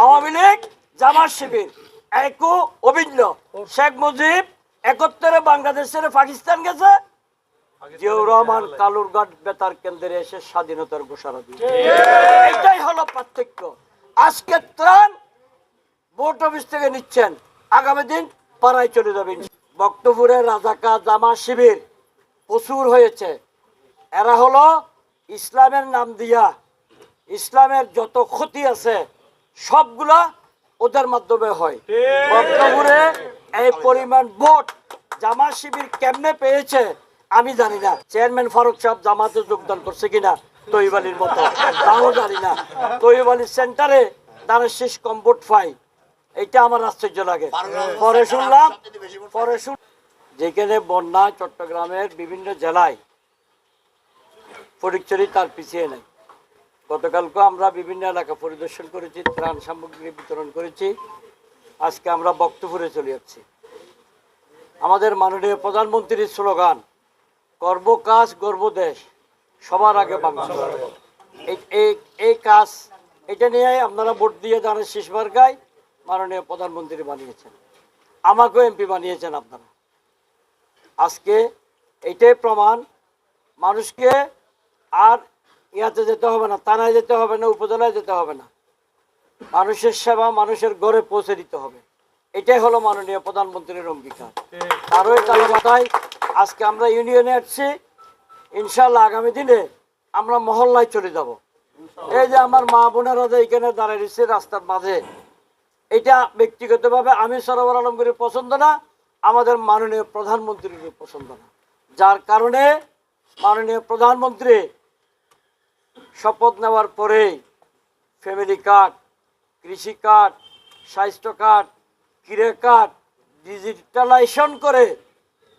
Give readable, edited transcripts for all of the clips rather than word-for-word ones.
আওয়ামী লীগ জামাত শিবির একও অভিন্ন। শেখ মুজিব 71-এ বাংলাদেশ ছেড়ে পাকিস্তান গেছে, জিয়াউর রহমান কালুরঘাট বেতার কেন্দ্রে এসে স্বাধীনতার ঘোষণা দিয়েছে। এটাই হলো পার্থক্য। আজকে ত্রাণ ভোট অফিস থেকে নিচ্ছেন, আগামী দিন পাড়ায় চলে যাবেন। বক্তপুরে রাজাকার জামাত শিবির প্রচুর হয়েছে। এরা হলো ইসলামের নাম দিয়া ইসলামের যত ক্ষতি আছে সবগুলা ওদের মাধ্যমে হয়। বক্তপুরে এই পরিমাণ ভোট জামাত শিবির কেমনে পেয়েছে আমি জানি না। চেয়ারম্যান ফারুক সাহেব জামাতে যোগদান করছে কিনা তৈব আলীর মতো, তাও জানি না। তৈব আলীর সেন্টারে তারা শেষ কম ভোট পায়, এটা আমার আশ্চর্য লাগে। পরে শুনলাম যেখানে বন্যা চট্টগ্রামের বিভিন্ন জেলায় ফটিকছড়ি তার পিছিয়ে নেই। গতকালকে আমরা বিভিন্ন এলাকা পরিদর্শন করেছি, ত্রাণ সামগ্রী বিতরণ করেছি। আজকে আমরা বক্তপুরে চলে যাচ্ছি। আমাদের মাননীয় প্রধানমন্ত্রীর স্লোগান গর্ব কাজ গর্ব দেশ, সবার আগে বাংলাদেশ। এই কাজ এটা নিয়ে আপনারা ভোট দিয়ে জানেন শেষবার গায় মাননীয় প্রধানমন্ত্রী বানিয়েছেন, আমাকেও এমপি বানিয়েছেন আপনারা। আজকে এইটাই প্রমাণ, মানুষকে আর ইয়াতে যেতে হবে না, থানায় যেতে হবে না, উপজেলায় যেতে হবে না, মানুষের সেবা মানুষের ঘরে পৌঁছে দিতে হবে। এটাই হলো মাননীয় প্রধানমন্ত্রীর অঙ্গীকার। আরও কালো মাথায় আজকে আমরা ইউনিয়নে আসছি, ইনশাল্লাহ আগামী দিনে আমরা মহল্লায় চলে যাব। এই যে আমার মা বোনেরা এখানে দাঁড়িয়ে রয়েছে রাস্তার মাঝে, এটা ব্যক্তিগতভাবে আমি সরোবর আলমগীরের পছন্দ না, আমাদের মাননীয় প্রধানমন্ত্রীর পছন্দ না। যার কারণে মাননীয় প্রধানমন্ত্রী শপথ নেওয়ার পরেই ফ্যামিলি কার্ড, কৃষি কার্ড, স্বাস্থ্য কার্ড, ক্রীড়া কার্ড ডিজিটালাইজেশন করে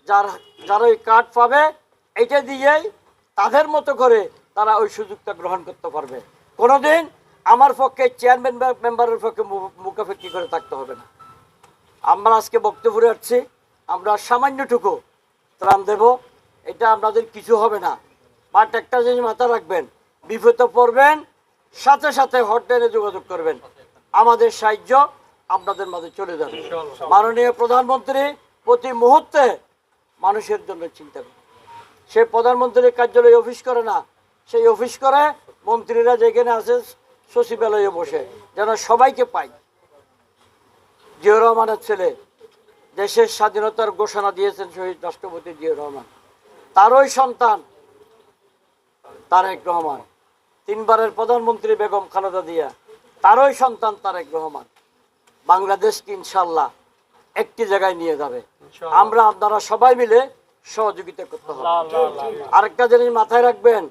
যারা ওই কার্ড পাবে এটা দিয়েই তাদের মতো করে তারা ওই সুযোগটা গ্রহণ করতে পারবে। কোনোদিন আমার পক্ষে চেয়ারম্যান মেম্বারের পক্ষে মুখাপেক্ষি করে থাকতে হবে না। আমরা আজকে বক্তব্যে আসছি, আমরা সামান্যটুকু ত্রাণ দেব, এটা আপনাদের কিছু হবে না। বাট একটা জিনিস মাথা রাখবেন, বিপদে পড়বেন সাথে সাথে হটলাইনে যোগাযোগ করবেন, আমাদের সাহায্য আপনাদের মাঝে চলে যাবে। মাননীয় প্রধানমন্ত্রী প্রতি মুহূর্তে মানুষের জন্য চিন্তা করে। সে প্রধানমন্ত্রীর কার্যালয়ে অফিস করে না, সেই অফিস করে মন্ত্রীরা যেখানে আছে সচিবালয়ে বসে যেন সবাইকে পাই। জিয়াউর রহমানের ছেলে দেশের স্বাধীনতার ঘোষণা দিয়েছেন শহীদ রাষ্ট্রপতি জিয়াউর রহমান, তারই সন্তান তারেক রহমান, 3 বারের প্রধানমন্ত্রী বেগম খালেদা জিয়া, তারই সন্তান তারেক রহমান। বাংলাদেশকে ইনশাল্লাহ একটি জায়গায় নিয়ে যাবে। আমরা আপনারা সবাই মিলে সহযোগিতা করতে হবে। আরেকটা জিনিস মাথায় রাখবেন,